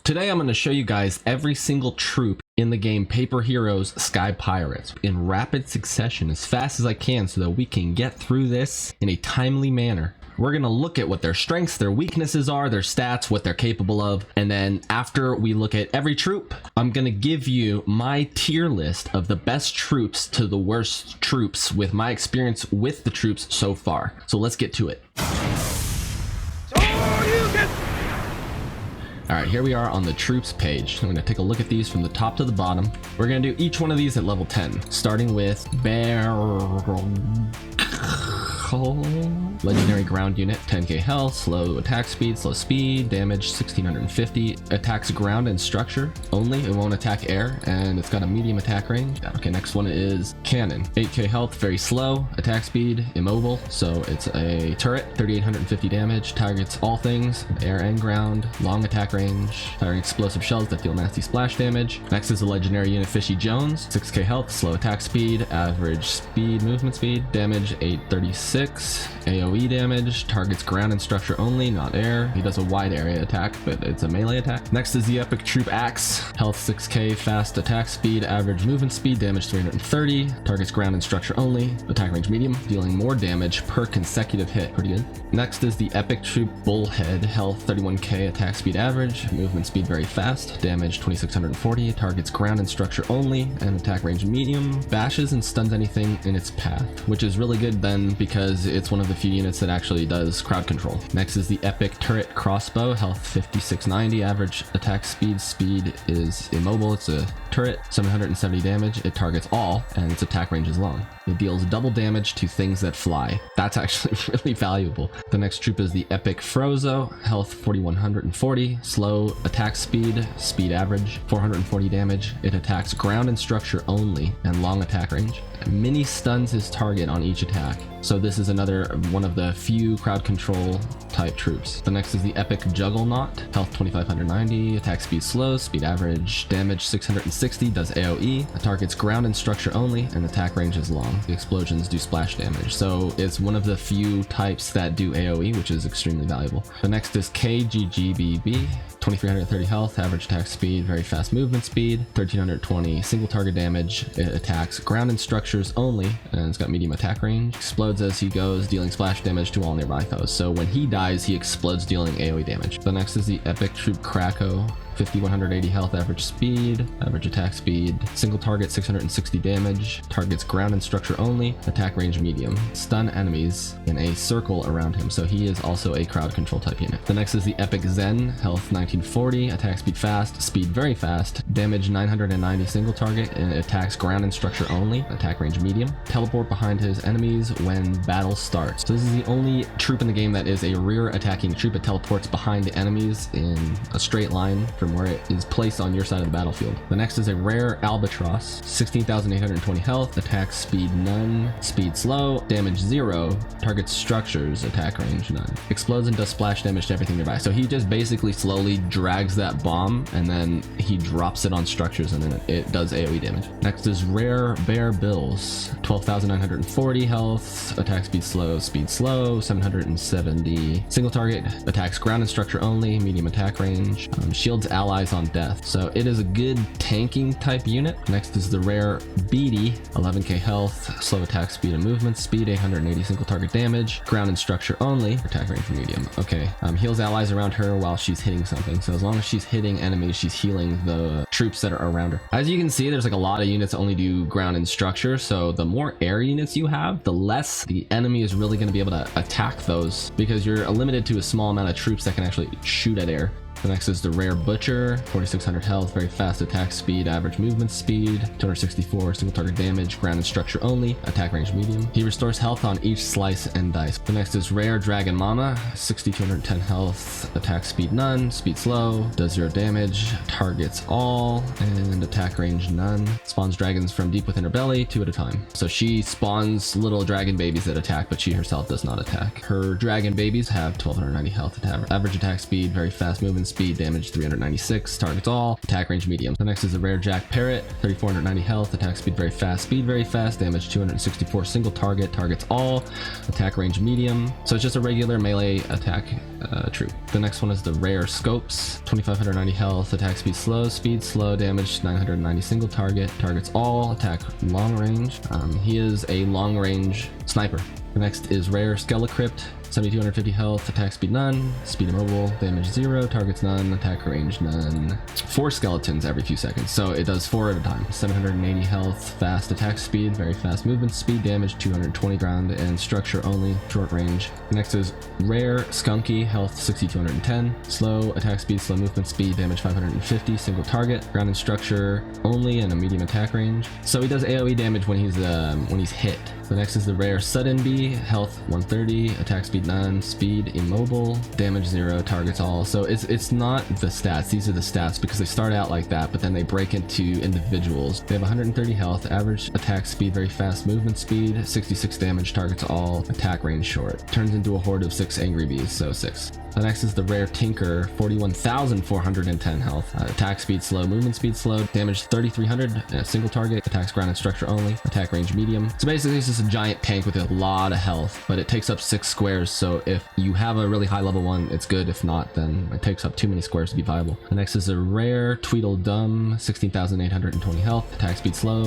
Today I'm going to show you guys every single troop in the game Paper Heroes Sky Pirates in rapid succession as fast as I can so that we can get through this in a timely manner. We're going to look at what their strengths, their weaknesses are, their stats, what they're capable of, and then after we look at every troop, I'm going to give you my tier list of the best troops to the worst troops with my experience with the troops so far. So let's get to it. Alright, here we are on the troops page. I'm going to take a look at these from the top to the bottom. We're going to do each one of these at level 10, starting with Bearbill. Legendary ground unit, 10k health, slow attack speed, slow speed, damage 1650, attacks ground and structure only, it won't attack air, and it's got a medium attack range. Okay, next one is cannon, 8k health, very slow, attack speed, immobile, so it's a turret, 3850 damage, targets all things, air and ground, long attack range, firing explosive shells that deal nasty splash damage. Next is the legendary unit Fishy Jones, 6k health, slow attack speed, average speed, movement speed, damage 836, AoE damage, targets ground and structure only, not air. He does a wide area attack, but it's a melee attack. Next is the Epic Troop Axe, health 6k, fast attack speed, average movement speed, damage 330, targets ground and structure only, attack range medium, dealing more damage per consecutive hit. Pretty good. Next is the Epic Troop Bullhead, health 31k, attack speed average, movement speed very fast, damage 2640, targets ground and structure only, and attack range medium, bashes and stuns anything in its path, which is really good then because it's one of the few units that actually does crowd control. Next is the Epic Turret Crossbow, health 5690, average attack speed is immobile, it's a turret, 770 damage, it targets all, and its attack range is long. It deals double damage to things that fly. That's actually really valuable. The next troop is the Epic Frozo, health 4140, slow attack speed average, 440 damage. It attacks ground and structure only, and long attack range. Mini stuns his target on each attack. So this is another one of the few crowd control type troops. The next is the Epic Juggling Knot, health 2590, attack speed slow, speed average, damage 660, does AoE, it targets ground and structure only, and attack range is long. The explosions do splash damage. So it's one of the few types that do AoE, which is extremely valuable. The next is KGGBB, 2330 health, average attack speed, very fast movement speed, 1320 single target damage. It attacks ground and structures only, and it's got medium attack range. Explodes as he goes, dealing splash damage to all nearby foes. So when he dies, he explodes, dealing AoE damage. The next is the Epic Troop Krakow, 5180 health, average speed, average attack speed, single target 660 damage, targets ground and structure only, attack range medium, stun enemies in a circle around him, so he is also a crowd control type unit. The next is the Epic Zen, health 1940, attack speed fast, speed very fast, damage 990 single target, and it attacks ground and structure only, attack range medium, teleport behind his enemies when battle starts. So this is the only troop in the game that is a rear attacking troop. It teleports behind the enemies in a straight line from where it is placed on your side of the battlefield. The next is a rare Albatross, 16,820 health, attack speed none, speed slow, damage 0, targets structures, attack range none, explodes and does splash damage to everything nearby. So he just basically slowly drags that bomb and then he drops it on structures and then it does AoE damage. Next is rare Bearbills, 12,940 health, attack speed slow, 770 single target, attacks ground and structure only, medium attack range, shields allies on death. So it is a good tanking type unit. Next is the rare Beady, 11k health, slow attack speed and movement speed, 880 single target damage, ground and structure only, attack range medium. Okay, heals allies around her while she's hitting something. So as long as she's hitting enemies, she's healing the troops that are around her. As you can see, there's like a lot of units that only do ground and structure. So the more air units you have, the less the enemy is really going to be able to attack those because you're limited to a small amount of troops that can actually shoot at air. The next is the rare Butcher, 4600 health, very fast attack speed, average movement speed, 264 single target damage, ground and structure only, attack range medium. He restores health on each slice and dice. The next is rare Dragon Mama, 6210 health, attack speed none, speed slow, does 0 damage, targets all, and attack range none. Spawns dragons from deep within her belly, 2 at a time. So she spawns little dragon babies that attack, but she herself does not attack. Her dragon babies have 1290 health, average attack speed, very fast movement speed, damage 396, targets all, attack range medium. The next is a rare Jack Parrot, 3490 health, attack speed very fast, speed very fast, damage 264, single target, targets all, attack range medium. So it's just a regular melee attack troop. The next one is the rare Scopes, 2590 health, attack speed slow, damage 990, single target, targets all, attack long range. He is a long range sniper. The next is rare Skelecrypt, 7250 health, attack speed none, speed immobile, damage 0, targets none, attack range none. 4 skeletons every few seconds, so it does 4 at a time. 780 health, fast attack speed, very fast movement speed, damage 220, ground and structure only, short range. Next is rare Skunky, health 6210, slow attack speed, slow movement speed, damage 550, single target, ground and structure only, and a medium attack range. So he does AoE damage when he's hit. The next is the rare Sudden Bee, health 130, attack speed none, speed immobile, damage 0, targets all. So it's not the stats, these are the stats because they start out like that, but then they break into individuals. They have 130 health, average attack speed, very fast movement speed, 66 damage, targets all, attack range short. Turns into a horde of 6 angry bees, so 6. The next is the rare Tinker, 41,410 health, attack speed slow, movement speed slow, damage 3,300, single target, attacks ground and structure only, attack range medium. So basically it's just a giant tank with a lot of health, but it takes up 6 squares, so if you have a really high level one, it's good. If not, then it takes up too many squares to be viable. The next is a rare Tweedledum, 16,820 health, attack speed slow,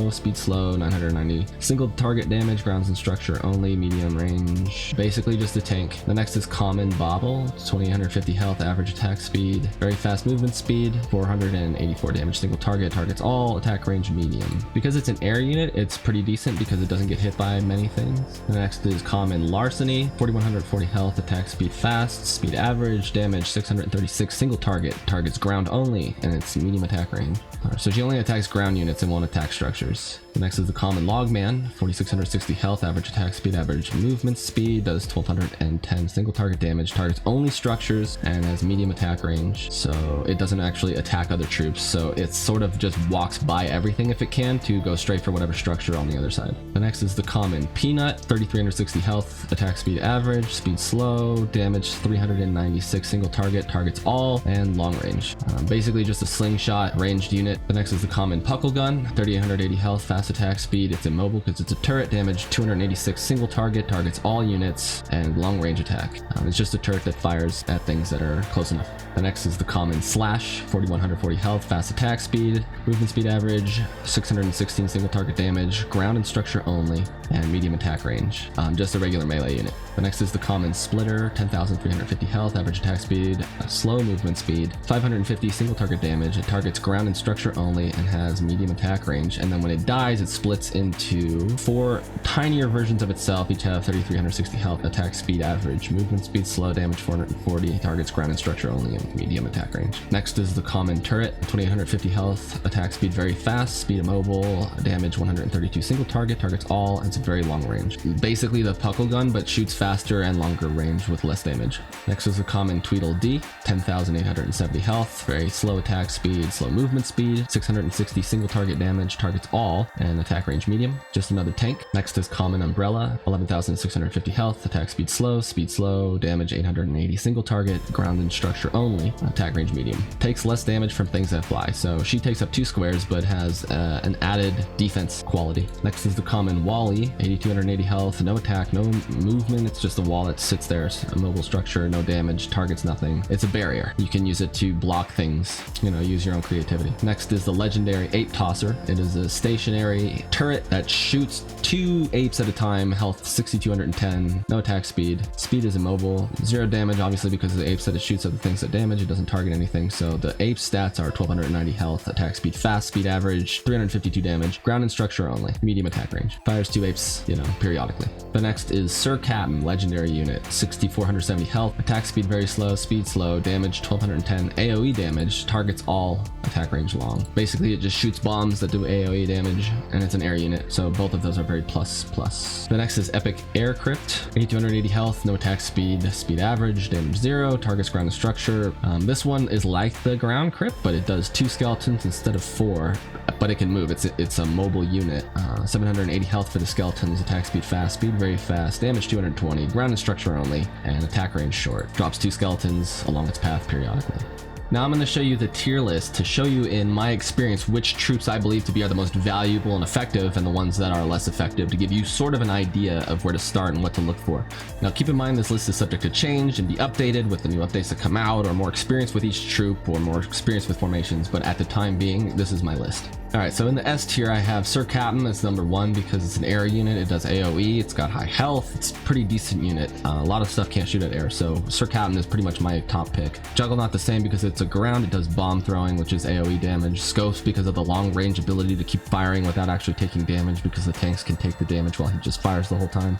990, single target damage, grounds and structure only, medium range, basically just a tank. The next is common Bobble, 2850 health, average attack speed, very fast movement speed, 484 damage, single target, targets all, attack range medium. Because it's an air unit, it's pretty decent because it doesn't get hit by many things. The next is common Larceny, 4140 health, attack speed fast, speed average, damage 636, single target, targets ground only, and it's medium attack range. So she only attacks ground units and won't attack structures. The next is the common Logman, 4660 health, average attack speed, average movement speed, does 1210 single target damage, targets only structures, and has medium attack range. So it doesn't actually attack other troops, so it sort of just walks by everything if it can to go straight for whatever structure on the other side. The next is the common Peanut, 3360 health, attack speed average, speed slow, damage 396, single target, targets all, and long range. Basically just a slingshot ranged unit. The next is the common Puckle Gun, 3880 health, fast attack speed, it's immobile because it's a turret, damage 286, single target, targets all units, and long range attack. It's just a turret that fires at things that are close enough. The next is the common Slash, 4140 health, fast attack speed, movement speed average, 616 single target damage, ground and structure only, and medium attack range. Just a regular melee unit. The next is the common Splitter, 10,350 health, average attack speed, slow movement speed, 550 single target damage. It targets ground and structure only and has medium attack range. And then when it dies, it splits into 4 tinier versions of itself. Each have 3,360 health, attack speed average, movement speed slow, damage 440, targets ground and structure only and medium attack range. Next is the common Turret, 2,850 health, attack speed very fast, speed immobile, damage 132, single target, targets all, and it's a very long range. Basically the Puckle Gun, but shoots faster and longer range with less damage. Next is the common Tweedledee, 10,870 health, very slow attack speed, slow movement speed, 660 single target damage, targets all, and attack range medium. Just another tank. Next is common Umbrella, 11,650 health, attack speed slow, damage 880, single target, ground and structure only, attack range medium. Takes less damage from things that fly, so she takes up 2 squares but has an added defense quality. Next is the common Wally, 8,280 health, no attack, no movement, it's just a wall that sits there, a mobile structure, no damage, targets nothing. It's a barrier. You can use it to block things, use your own creativity. Next is the legendary Ape Tosser. It is a stationary turret that shoots 2 apes at a time, health 6,210, no attack speed. Speed is immobile, 0 damage, obviously because of the apes that it shoots at the things that damage, it doesn't target anything. So the ape stats are 1,290 health, attack speed fast, speed average, 352 damage, ground and structure only, medium attack range. Fires 2 apes, periodically. The next is Sir Captain, legendary unit, 6,470 health, attack speed very slow, speed slow, damage 1,210, AoE damage, targets all, attack range long. Basically it just shoots bombs that do AoE damage, and it's an air unit, so both of those are very plus. The next is Epic Air Crypt, 8,280 health, no attack speed, speed average, damage 0, targets ground and structure. This one is like the ground crypt, but it does 2 skeletons instead of 4, but it can move. It's a mobile unit. 780 health for the skeletons, attack speed fast, speed very fast, damage 220, ground and structure only, and attack range short. Drops 2 skeletons along its path periodically. Now I'm going to show you the tier list to show you in my experience which troops I believe to be are the most valuable and effective and the ones that are less effective, to give you sort of an idea of where to start and what to look for. Now keep in mind this list is subject to change and be updated with the new updates that come out, or more experience with each troop, or more experience with formations, but at the time being, this is my list. Alright, so in the S tier I have Sir Captain as number 1 because it's an air unit, it does AoE, it's got high health, it's a pretty decent unit. A lot of stuff can't shoot at air, so Sir Captain is pretty much my top pick. Juggling Knot the same because it's a ground, it does bomb throwing, which is AoE damage. Scopes because of the long range ability to keep firing without actually taking damage, because the tanks can take the damage while he just fires the whole time.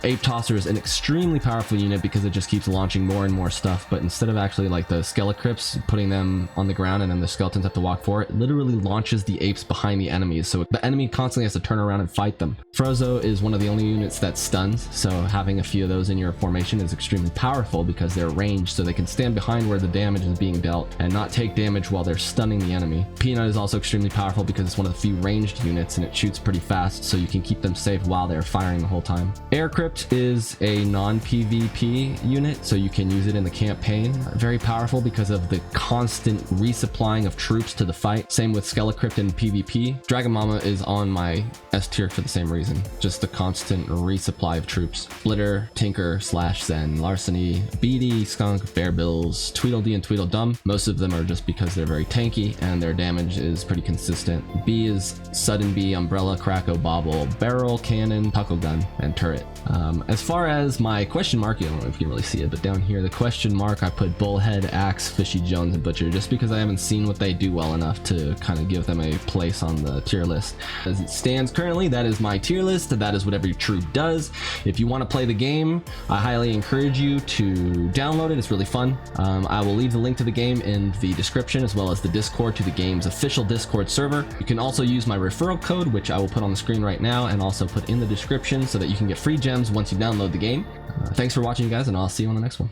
Ape Tosser is an extremely powerful unit because it just keeps launching more and more stuff, but instead of actually like the Skelecrypts putting them on the ground and then the skeletons have to walk for it, literally launches the apes behind the enemies, so the enemy constantly has to turn around and fight them. Frozo is one of the only units that stuns, so having a few of those in your formation is extremely powerful because they're ranged, so they can stand behind where the damage is being dealt and not take damage while they're stunning the enemy. Peanut is also extremely powerful because it's one of the few ranged units and it shoots pretty fast, so you can keep them safe while they're firing the whole time. Air Crypt is a non-PvP unit, so you can use it in the campaign. Very powerful because of the constant resupplying of troops to the fight. Same with Skelecrypt in PvP. Dragon Mama is on my S tier for the same reason, just the constant resupply of troops. Splitter, Tinker, Slash Zen, Larceny, Beady, Skunk, Bearbills, Tweedledee, and Tweedledum. Most of them are just because they're very tanky and their damage is pretty consistent. B is Sudden Bee, Umbrella, Krakow, Bobble, Barrel, Cannon, Puckle Gun, and Turret. As far as my question mark, I don't know if you can really see it, but down here, the question mark, I put Bullhead, Axe, Fishy Jones, and Butcher, just because I haven't seen what they do well enough to kind of give them a place on the tier list. As it stands currently, that is my tier list. That is what every troop does. If you want to play the game, I highly encourage you to download it. It's really fun. I will leave the link to the game in the description, as well as the Discord to the game's official Discord server. You can also use my referral code, which I will put on the screen right now and also put in the description, so that you can get free gems once you download the game. Thanks for watching, guys, and I'll see you on the next one.